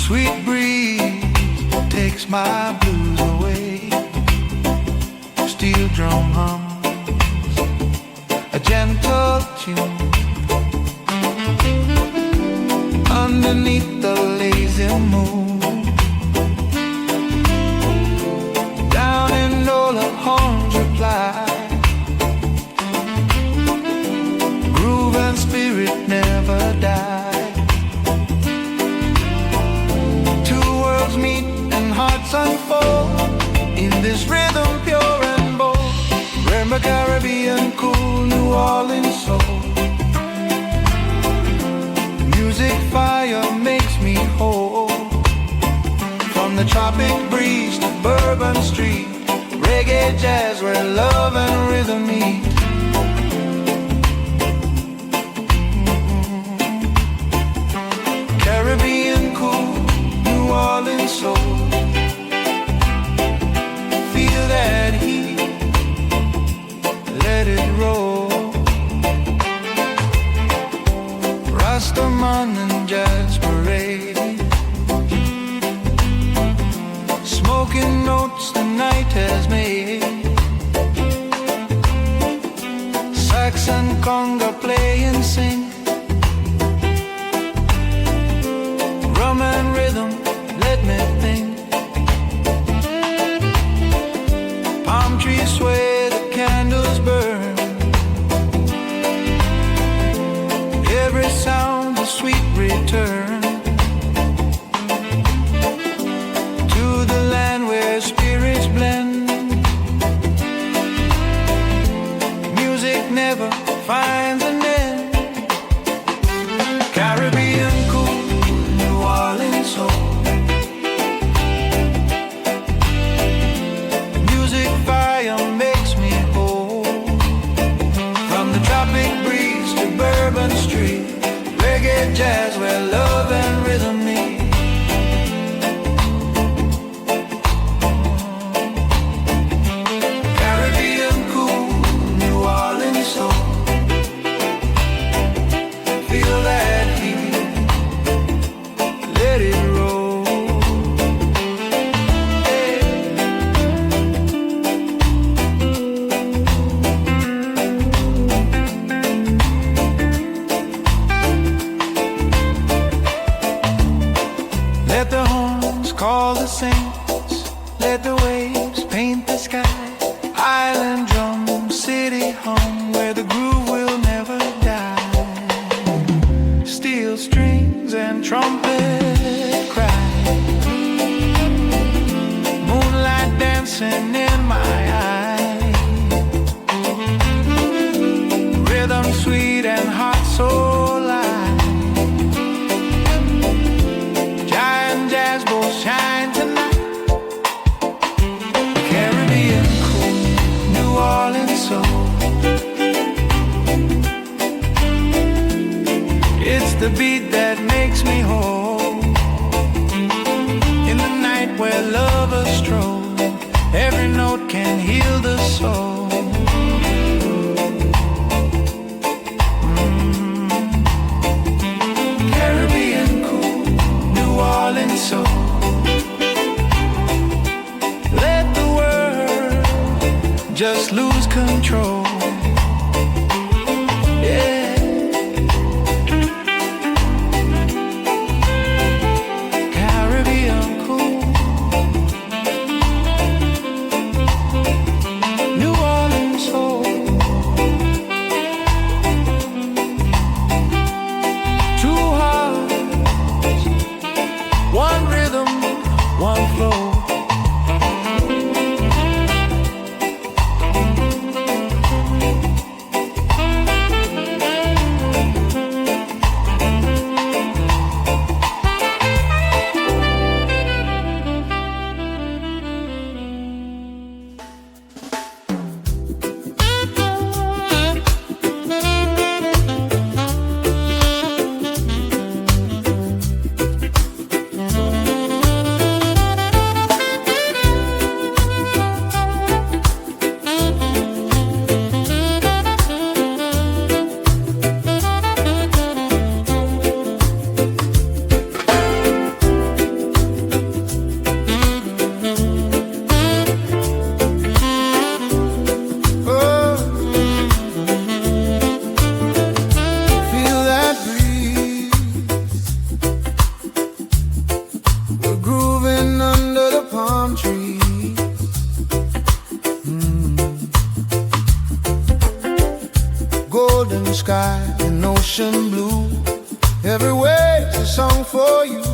Sweet breeze takes my blues away. Steel drum hums a gentle tune underneath the lazy moon. Down in Nola, horns reply. Groove and spirit never die. Two worlds meet and hearts unfold in this rhythm pure and bold. Remember Caribbean cool, New Orleans soul. Music fire makes me whole. From the tropic breeze to Bourbon Street, reggae jazz where love and rhythm meet. Caribbean cool, New Orleans soul. Feel that heat, let it roll. Rastaman and jazz parade. Smoking notes the night has made. Sax and conga play and sing. Rum and rhythm, let me think. Palm trees sway, the candles burn. Every sound a sweet return to the land where spirits blend. Music never finds an end. Caribbean cool, New Orleans soul. Music fire makes me whole. From the tropic breeze to Bourbon Street, reggae jazz where love and rhythm meet. Caribbean cool, New Orleans soul. Feel that heat, let it roll. Hey. Let the horns call the saints, let the waves paint the sky. Island drum, city hum, where the groove will never die. Steel strings and trumpet cry. Moonlight dancing in my eye. Rhythm sweet and heart so light. Giant jazz both shine tonight. Caribbean cool, New Orleans soul. It's the beat that makes me whole. In the night where lovers stroll, every note can heal the soul. Caribbean cool, New Orleans soul. Let the world just lose control. Yeah. Caribbean cool, New Orleans soul. Two hearts, one rhythm, one flow. sky in ocean blue. Every wave's a song for you.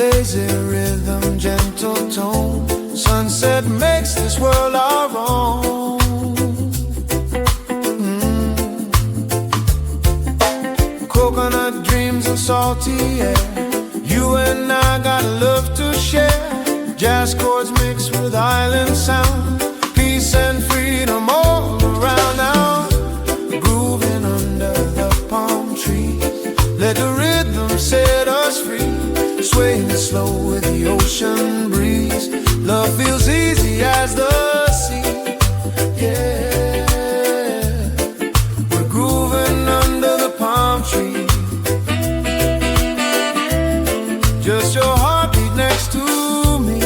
Lazy rhythm, gentle tone. Sunset makes this world our own. Coconut dreams and salty air. You and I got love to share. Jazz chords mixed with island sound. Peace and freedom all around now. Grooving under the palm trees. Let the rhythm set us free. Swaying slow with the ocean breeze. Love feels easy as the sea. Yeah, we're grooving under the palm tree. Just your heartbeat next to me.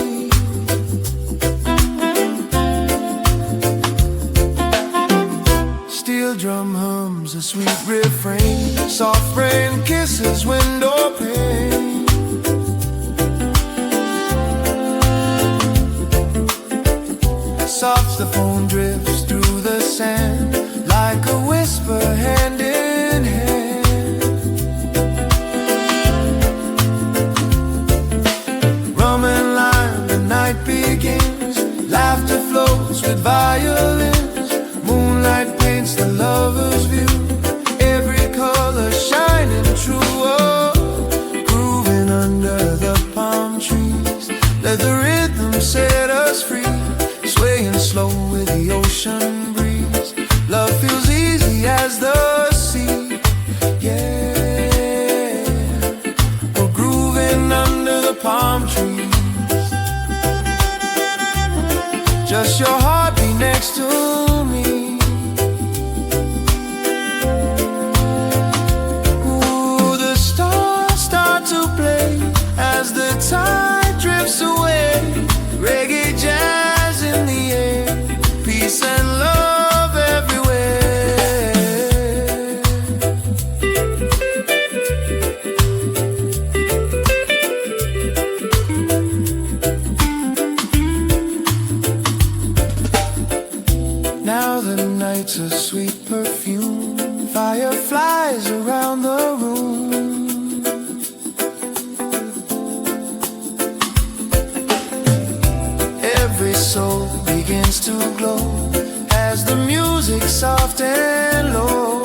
Steel drum hums a sweet refrain. Soft rain kisses window pane. Saxophone drifts through the sand like a whisper, hand in hand. Rum and lime, the night begins. Laughter flows with violins. Moonlight paints the lover's view. Every color shining true. Oh, grooving under the palm trees. Let the rhythm set us free. Swaying slow with the ocean breeze. Love feels easy as the sea. Yeah, we're grooving under the palm trees. Just your heartbeat next to me. Ooh, the stars start to play as the tide drifts away. Reggae jazz in the air, peace and love everywhere. Now the night's a sweet perfume. Fireflies around the room. Every soul begins to glow as the music's soft and low.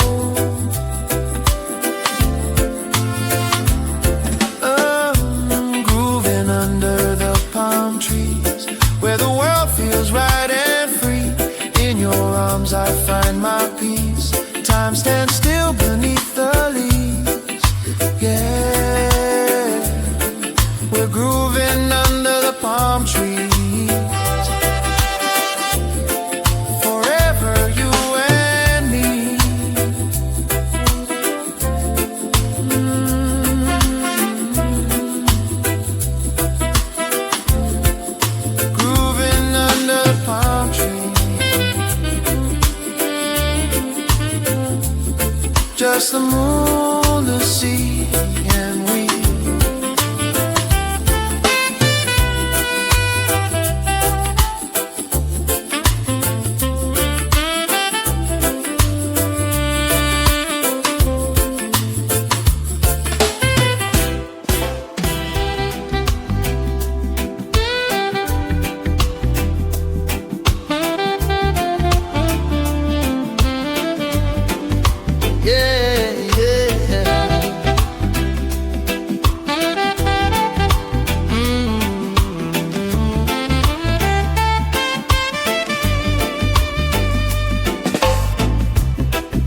Grooving under the palm trees, where the world feels right and free. In your arms I find my peace. Time stands still beneath the leaves. Yeah, we're grooving under the palm trees. Just the moon, the sea, and we.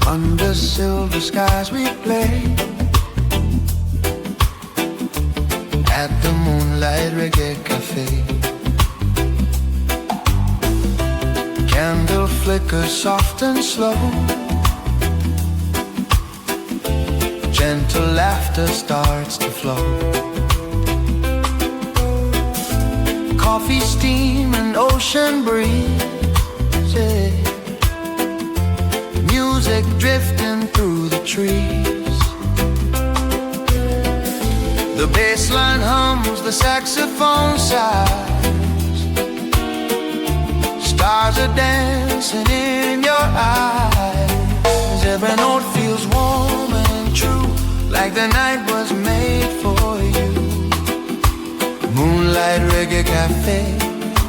Under silver skies we play at the Moonlight Reggae Cafe. Candle flickers soft and slow. Gentle laughter starts to flow. Coffee steam and ocean breeze. Yeah. Music drifting through the trees. The bass line hums, the saxophone sighs. Stars are dancing in your eyes. Every note feels warm and true, like the night was made for you. Moonlight Reggae Cafe,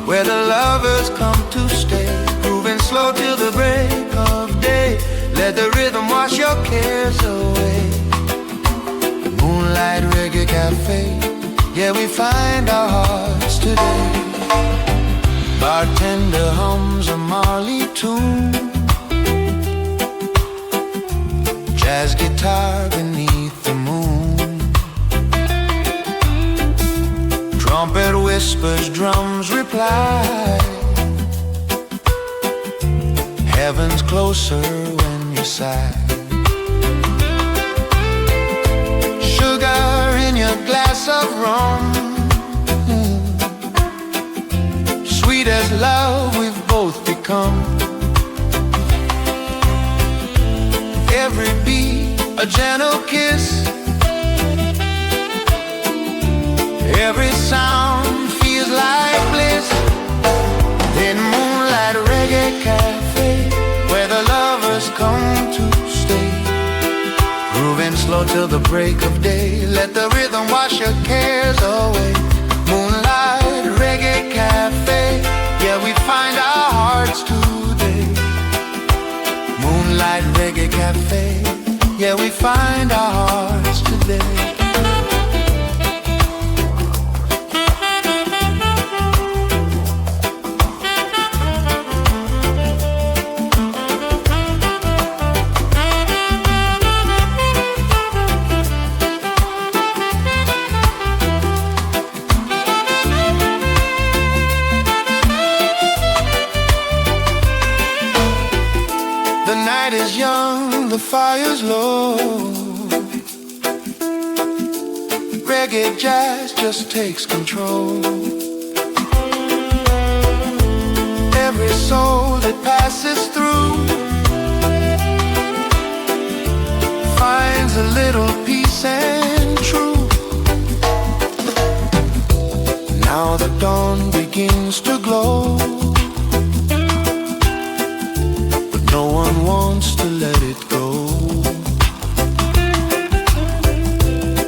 where the lovers come to stay, grooving slow till the break of day. Let the rhythm wash your cares away. Moonlight Reggae Cafe, yeah, we find our hearts today. Bartender hums a Marley tune, jazz guitar beneath the moon. Trumpet whispers, drums reply. Heaven's closer when you sigh. Sugar in your glass of rum, sweet as love we've both become. Every beat a gentle kiss, every sound feels like bliss. In Moonlight Reggae Cafe, where the lovers come to stay, grooving slow till the break of day. Let the rhythm wash your cares away. Moonlight Reggae Cafe, yeah, we find our hearts today. Moonlight Reggae Cafe, yeah, we find our hearts today. The night is young, the fire's low. Reggae jazz just takes control. Every soul that passes through finds a little peace and truth. Now the dawn begins to glow, no one wants to let it go.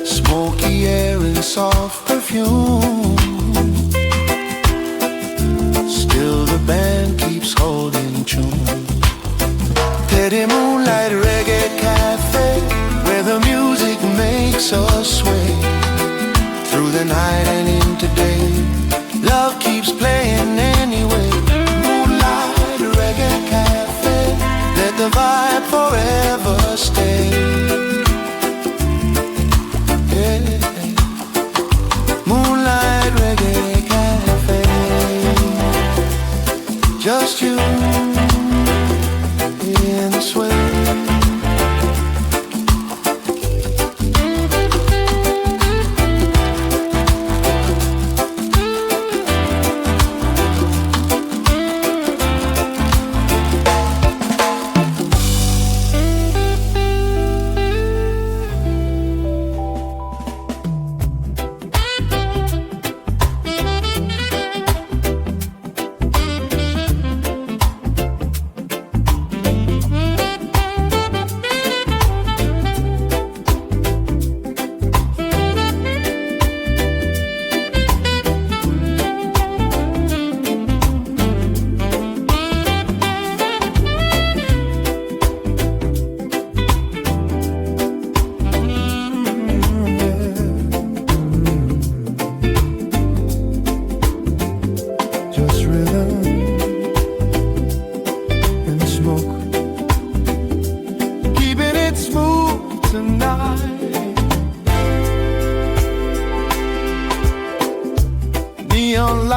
Smoky air and soft perfume, still the band keeps holding tune. Steady Moonlight Reggae Cafe, where the music makes us sway. Through the night and into day, love keeps playing anyway. Moonlight Reggae Cafe, let the vibe forever stay. Yeah. Moonlight Reggae Cafe, just you in the sway.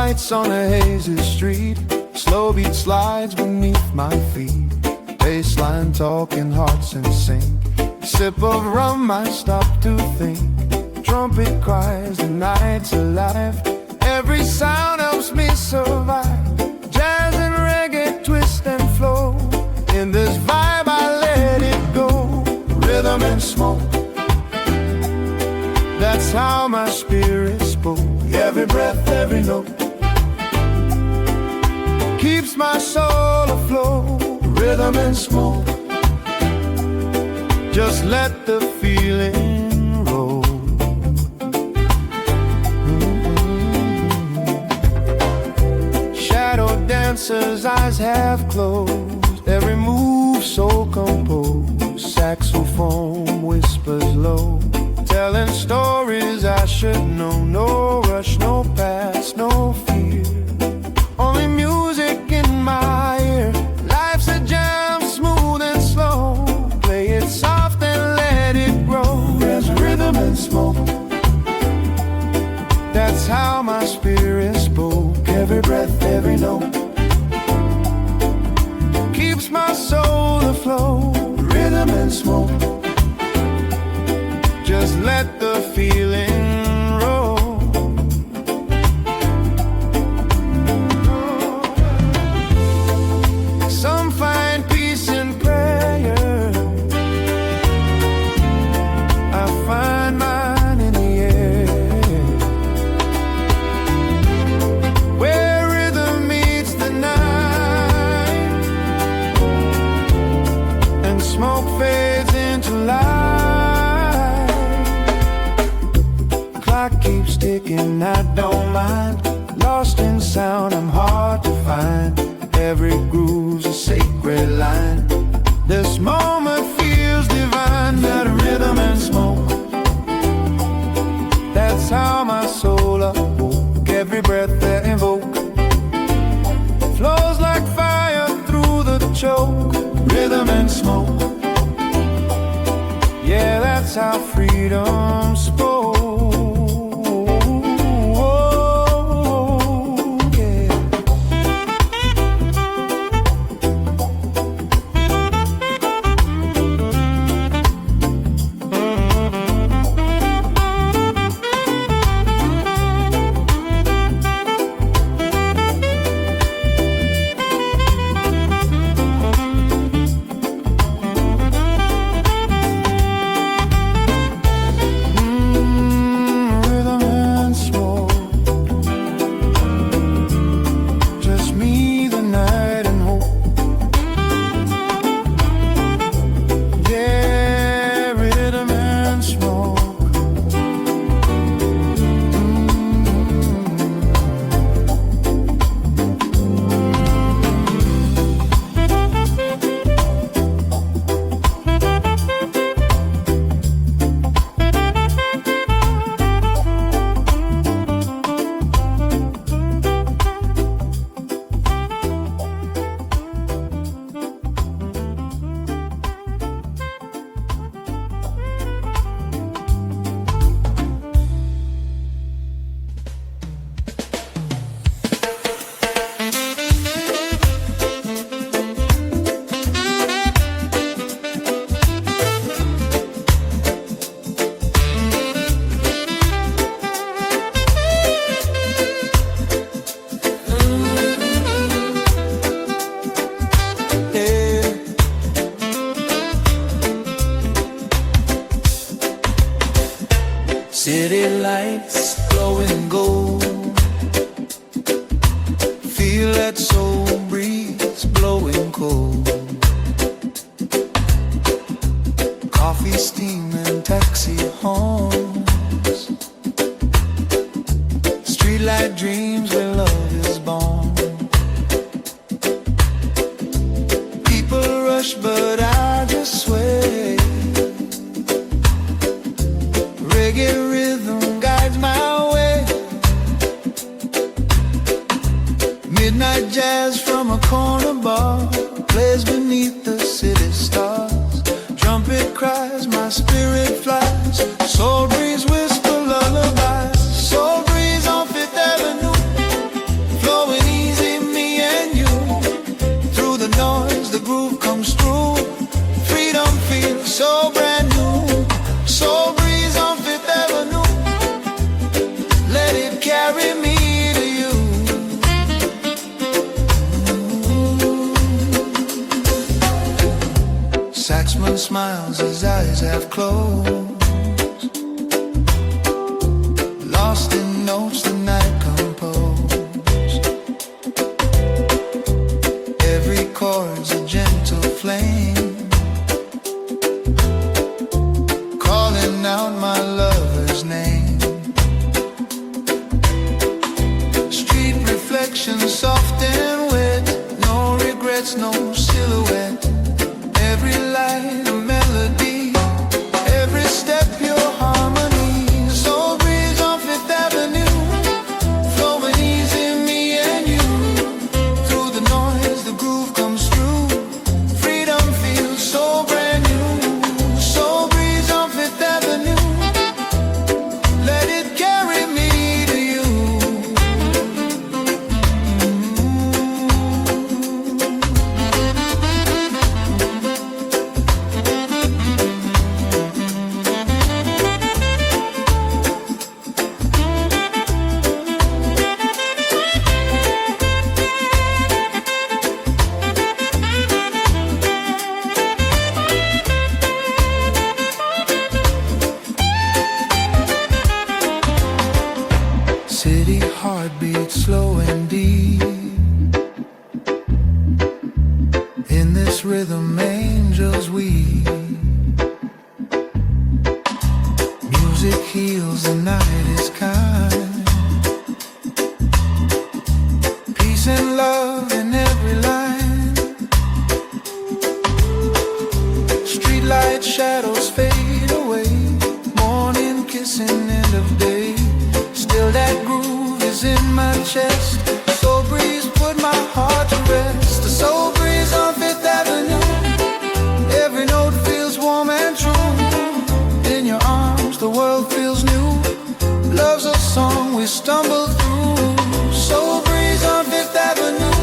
Lights on a hazy street, slow beat slides beneath my feet. Bassline talking, hearts in sync. Sip of rum, I stop to think. Trumpet cries, the night's alive. Every sound helps me survive. Jazz and reggae twist and flow. In this vibe I let it go. Rhythm and smoke, that's how my spirit spoke. Every breath, every note keeps my soul afloat. Rhythm and smoke, just let the feeling roll. Shadow dancers, eyes half closed, every move so composed. Saxophone whispers low, telling stories I should know. No rush, no past, no fear, only music in my ear. Life's a jam, smooth and slow. Play it soft and let it grow. There's rhythm and smoke, that's how my spirit spoke. Every breath, every note keeps my soul afloat. Rhythm and smoke, just let the feeling roll. Some find peace in prayer, I find mine in the air, where rhythm meets the night and smoke fades into light. Clock keeps ticking, I don't mind. Lost in sound, I'm hard to find. Every groove's a sacred line. This moment feels divine. That rhythm and smoke, that's how my soul awoke. Every breath that invoke flows like fire through the choke. Rhythm and smoke, yeah, that's how freedom spoke. City lights glowing gold, feel that soul breeze blowing cold. Coffee steaming, taxi horns, streetlight dreams where love is born. People rush but I just sway. Reggae rhythm guides my way. Midnight jazz from a corner bar plays beneath the city stars. Trumpet cries, my spirit flies. Soul breeze whisper lullabies. Soul breeze on Fifth Avenue, flowing easy, me and you. Through the noise, the groove comes through. Freedom feels so brand new. Soul breeze on Fifth Avenue, let it carry me to you. Saxman smiles, his eyes half closed. Lost in notes the night composed. sensation, soft and wet. No regrets, no silhouette. Every line a melody, every step your harmony. Soul breeze on Fifth Avenue, flowing easy, me and you. Through the noise, the groove comes through. Freedom feels so brand new. Soul breeze on Fifth Avenue, let it carry me to you. City heartbeat slow and deep. In this rhythm angels weep. Music heals, the night is kind. Peace and love in every line. Streetlight shadows fade away. Morning kissing, end of day. Still that groove is in my chest. Soul breeze put my heart to rest. The soul breeze on Fifth Avenue. Every note feels warm and true. In your arms the world feels new. Love's a song we stumble through. Soul breeze on Fifth Avenue,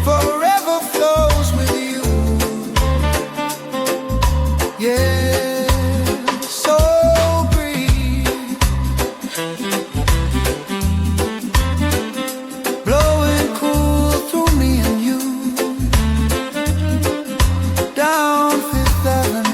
forever flows with you. Yeah, soul breeze, blowing cool through me and you. Down Fifth Avenue.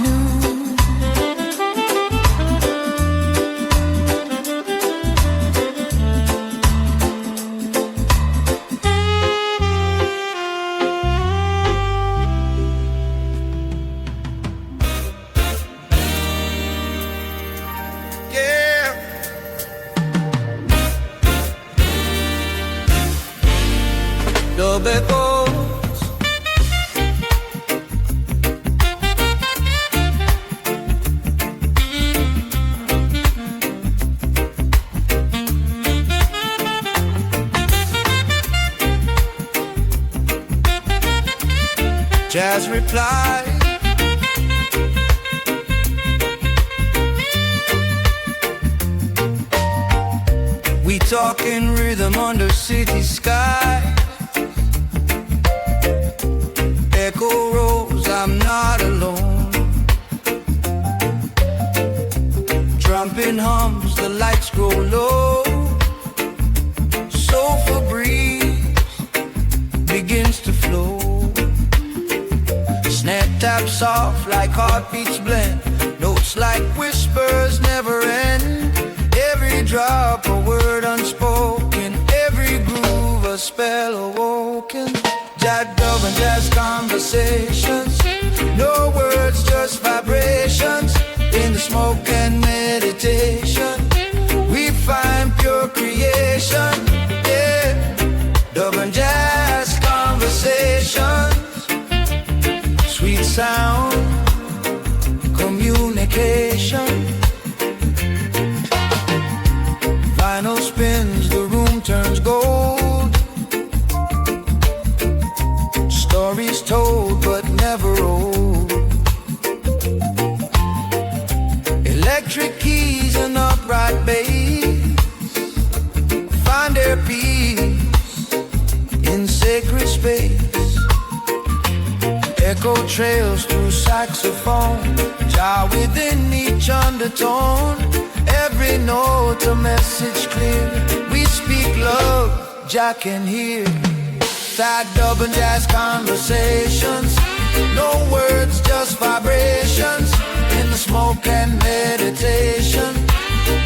Yeah. Double pose. Jazz reply. We talking rhythm under city sky. Echo rose, I'm not alone. Trumpet hums, the lights grow low. Soulful breeze begins to flow. Snare tap soft like heartbeats blend. Notes like whispers never end. Every drop a word unspoken. Every groove a spell awoken. Jazz dub and jazz conversations. No words, just vibrations. In the smoke and meditation, we find pure creation. Yeah, dub and jazz conversations. Sweet sound, communication. Vinyl spins, the room turns gold. Stories told but never old. Electric keys and upright bass find their peace in sacred space. Echo trails through saxophone, jar within each undertone. Every note a message clear. We speak love, Jah can hear. Side dub and jazz conversations. No words, just vibrations. In the smoke and meditation,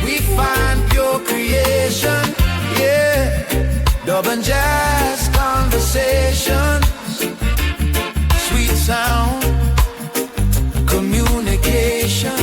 we find pure creation. Yeah, dub and jazz conversations. Sweet sound, communication.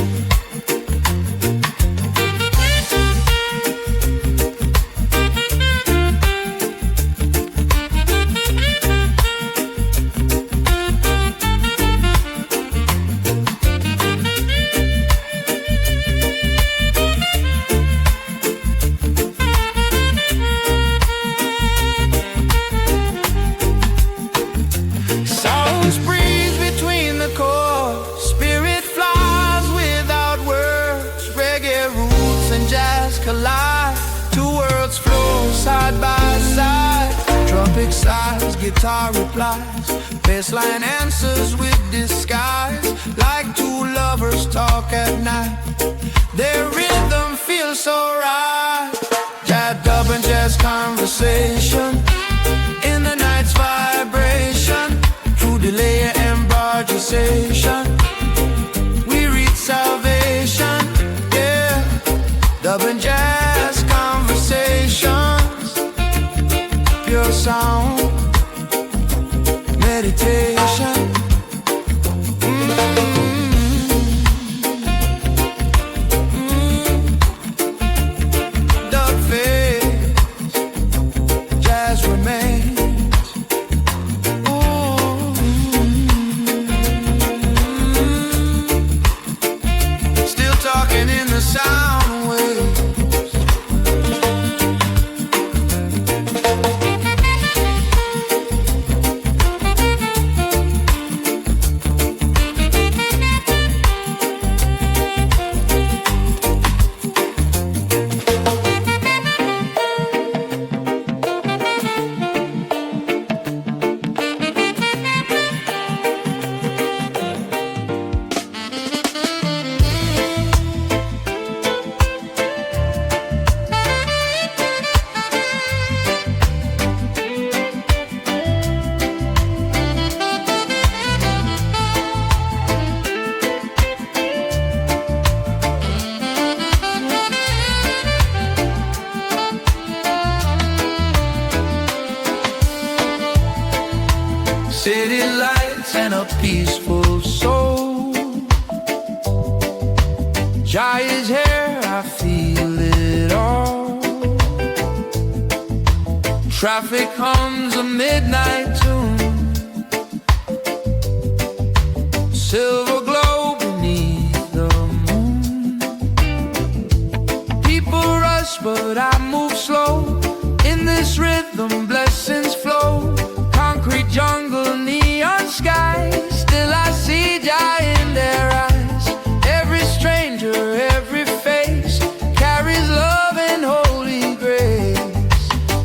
lyric sighs, guitar replies, bassline answers with disguise. Like two lovers talk at night, their rhythm feels so right. Jazz, dub and jazz conversation in the night's vibration. Through delay and bargeization, we reach salvation. Yeah, dub and jazz conversations, pure sound, meditation. Dub fades, jazz remains. Still talking in the sound waves. City lights and a peaceful soul. Jai is here, I feel it all. Traffic hums a midnight tune, silver glow beneath the moon. People rush, but I move slow. In this rhythm, blessings flow. Concrete jungle, neon sky, still I see Jai in their eyes. Every stranger, every face carries love and holy grace.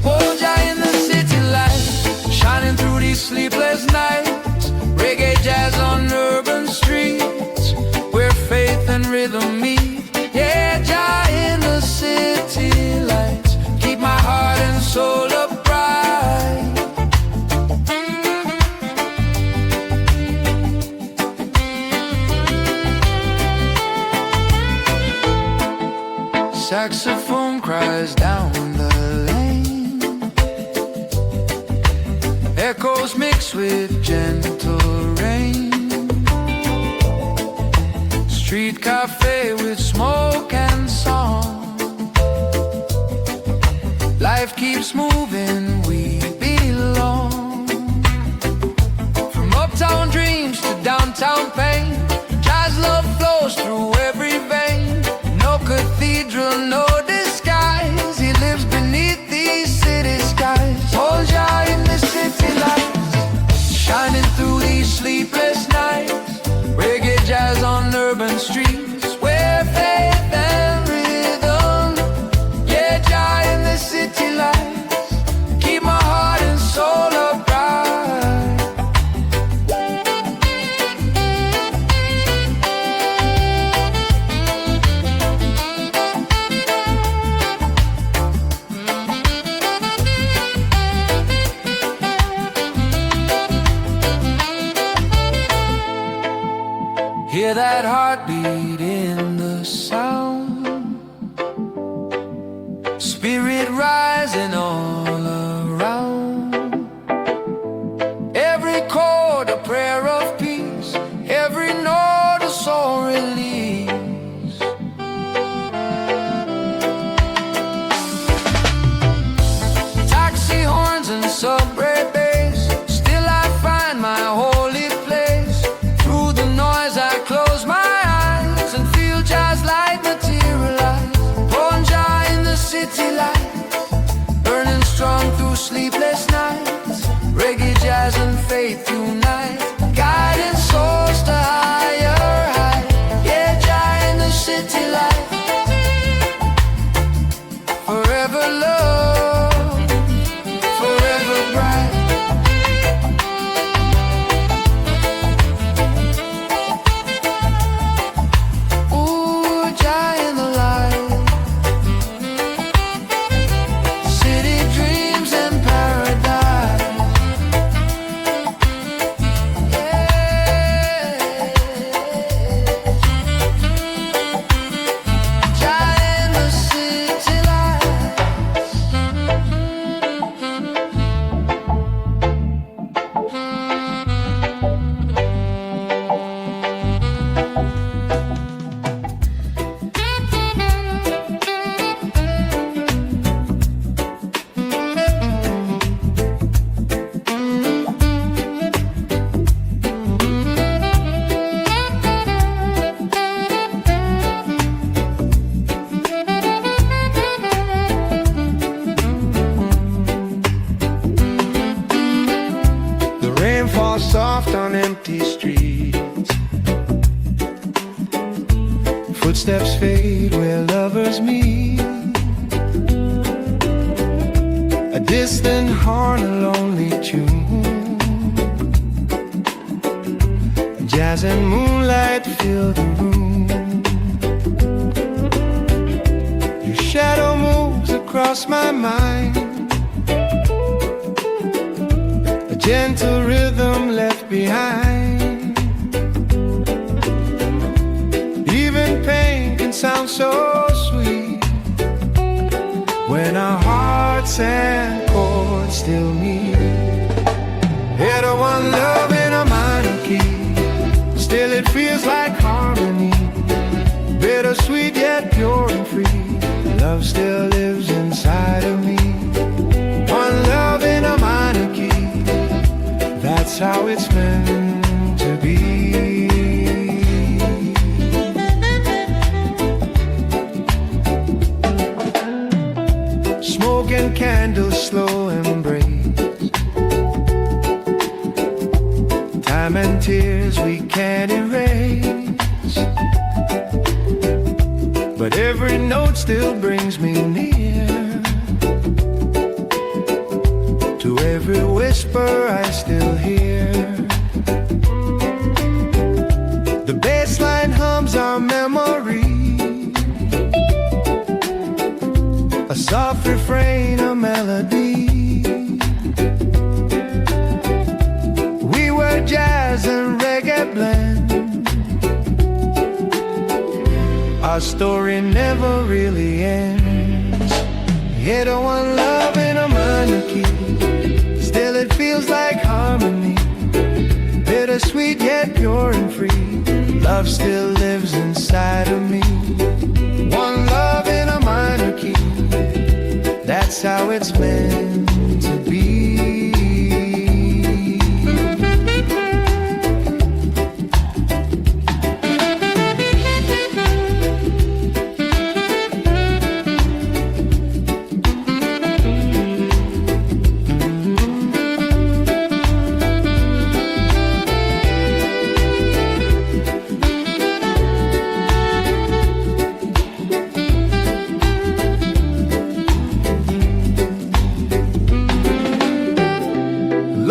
Oh, Jai in the city light, shining through these sleepless nights. Reggae jazz on urban streets, where faith and rhythm meet. Yeah, Jai in the city lights, keep my heart and soul upright. Saxophone cries down the lane, echoes mix with gentle rain. Street cafe with smoke and song, life keeps moving, we belong. From uptown dreams to downtown pain, jazz love flows through every vein. No cathedral, no disguise, he lives beneath these city skies. Hold Jai in the city lights, shining through these sleepless nights. Reggae jazz on urban streets, where faith and rhythm. Yeah, Jai in the city lights, keep my heart and soul upright. Hear that heartbeat in the sound, spirit rising all around. Every chord a prayer of peace, every note a soul release. Taxi horns and subway bass, still I find my holy place. Through the noise I close my eyes and feel jazz light materialize. Born Jai in the city light, burning strong through sleepless nights. Reggae, jazz and faith unite, guiding souls to higher height. Yeah, Jai in the city light, forever love, forever bright. Footsteps fade where lovers meet. A distant horn, a lonely tune. Jazz and moonlight fill the room. Your shadow moves across my mind. A gentle rhythm left behind. Even pain can sound so sweet when our hearts and chords still meet. Head of one love in a minor key, still it feels like harmony. Bittersweet yet pure and free, love still lives inside of me. One love in a minor key, that's how it's meant to be. Smoke and candles, slow embrace. Time and tears we can't erase, but every note still brings me near. To every whisper I still hear. The bass line hums our memory, a soft refrain, a melody. We were jazz and reggae blend. Our story never really ends. Hit a one love in a minor key, still it feels like harmony. Bittersweet yet pure and free, love still lives inside of me. One love in a minor key, that's how it's meant to be.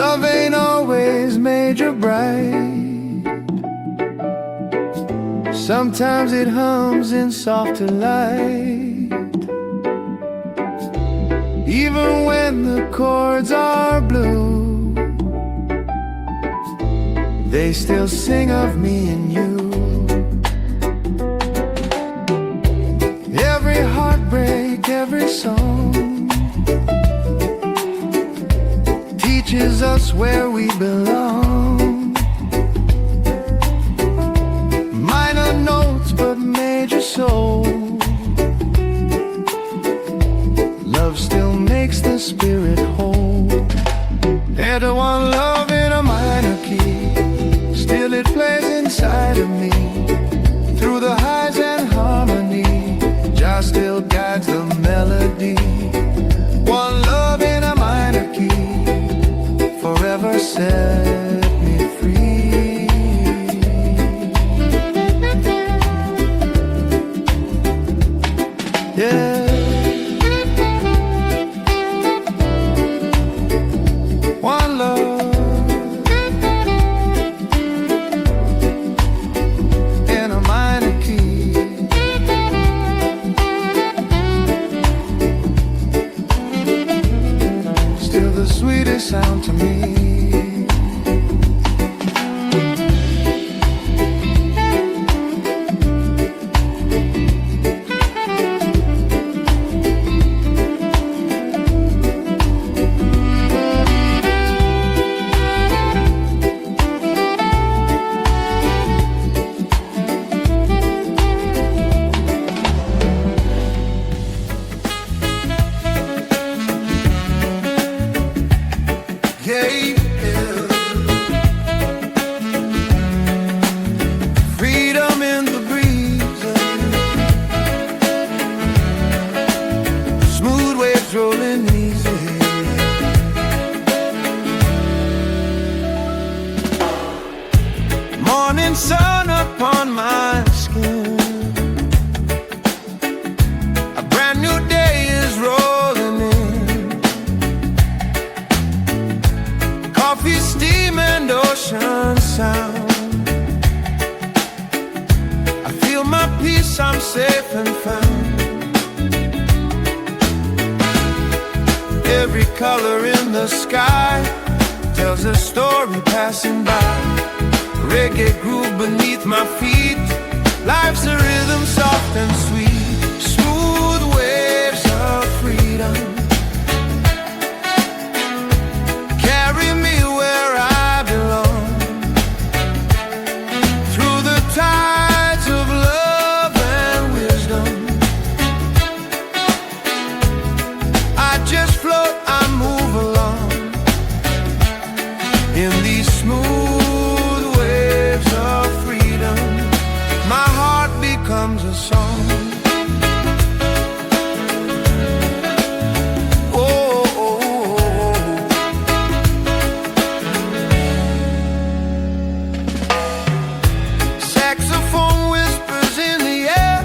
Love ain't always major bright. Sometimes it hums in softer light. Even when the chords are blue, they still sing of me and you. Every heartbreak, every song teaches us where we belong. Minor notes but major soul. Love still makes the spirit whole. Enter one love in a minor key, still it plays inside of me. Through the highs and harmony, Jah still guides the melody. One love in a minor key, forever set me free. peace I'm safe and found. Every color in the sky tells a story passing by. Reggae groove beneath my feet. Life's a rhythm soft and sweet. Smooth waves of freedom carry me where I belong. Through the tides of love and wisdom, I just float, I move along in these smooth waves of freedom. My heart becomes a song. Oh, oh, oh, oh. Saxophone whispers in the air.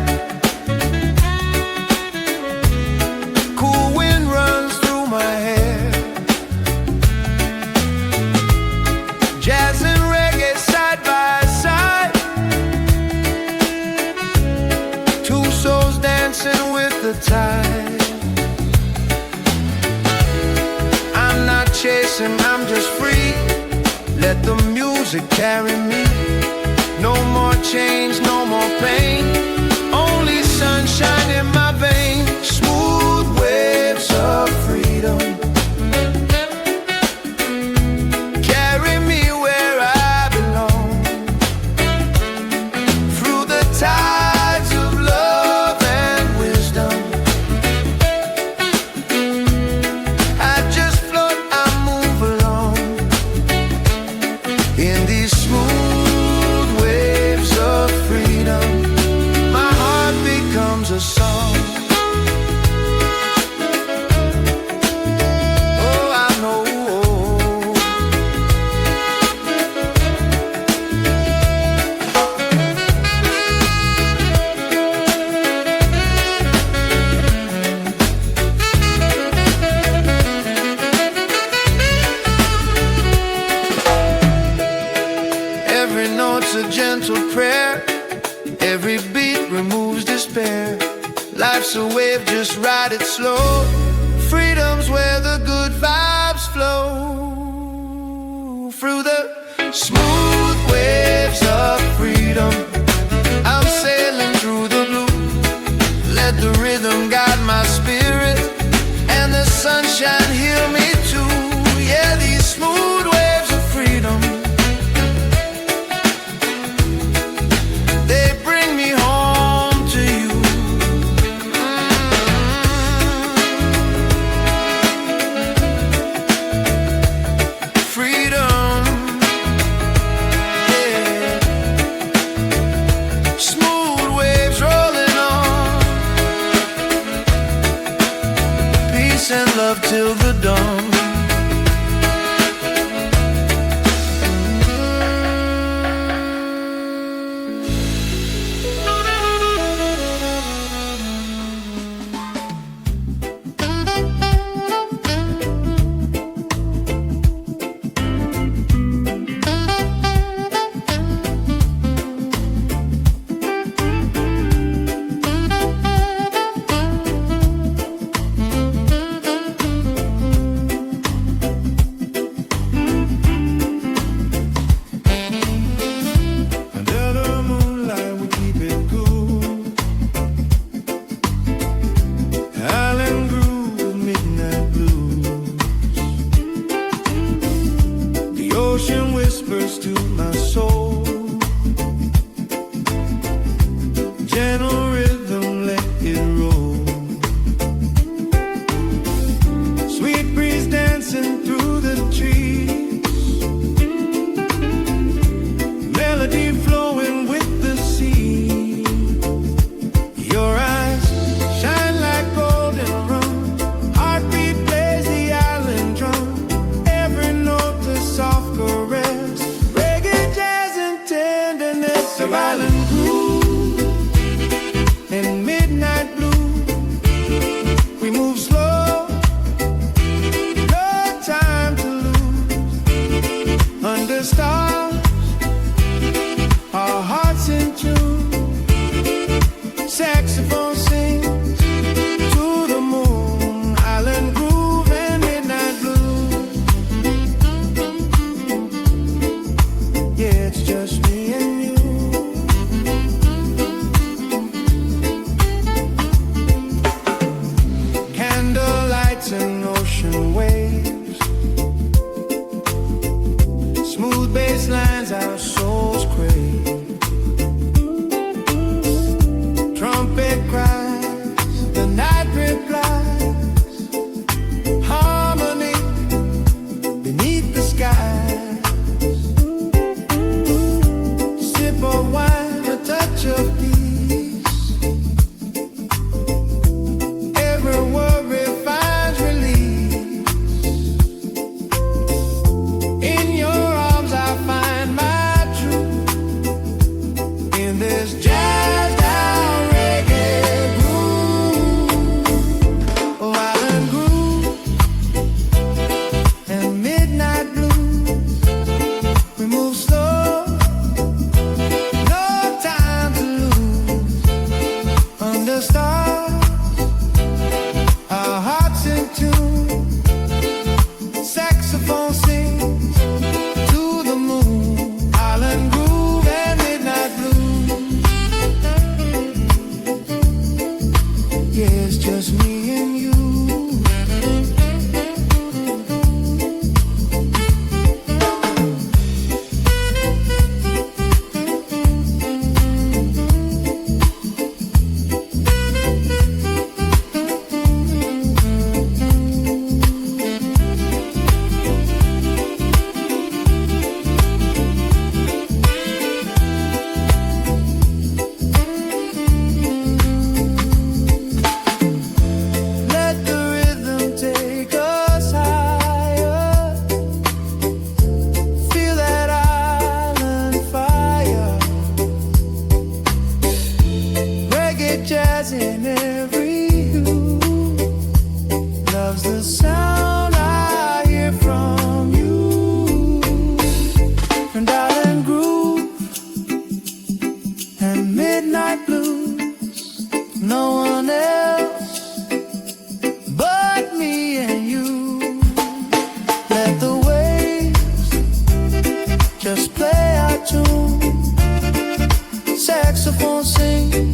Cool wind runs through my hair. Jazz and reggae side by side. Two souls dancing with the tide. I'm not chasing, I'm just free. Let the music carry me. No more change, no more pain. Only sunshine in my veins. Smooth waves of freedom carry me where I belong. Through the tides of love and wisdom, I just float, I move along in these smooth waves of freedom. My heart becomes a song. Oh, I know. Every note's a gentle prayer. Every beat removes despair. Life's a wave, just ride it slow. Freedom's where the good vibes flow. Through the smooth waves of freedom, I'm sailing through the blue. Let the rhythm guide my spirit, and the sunshine heal me too. Yeah, these smooth waves of freedom, they bring me home to you. Freedom, yeah. Smooth waves rolling on. Peace and love till the dawn. jazz in every hue. Loves the sound I hear from you. From Island Groove and Midnight Blues. No one else but me and you. Let the waves just play our tune. Saxophone sing.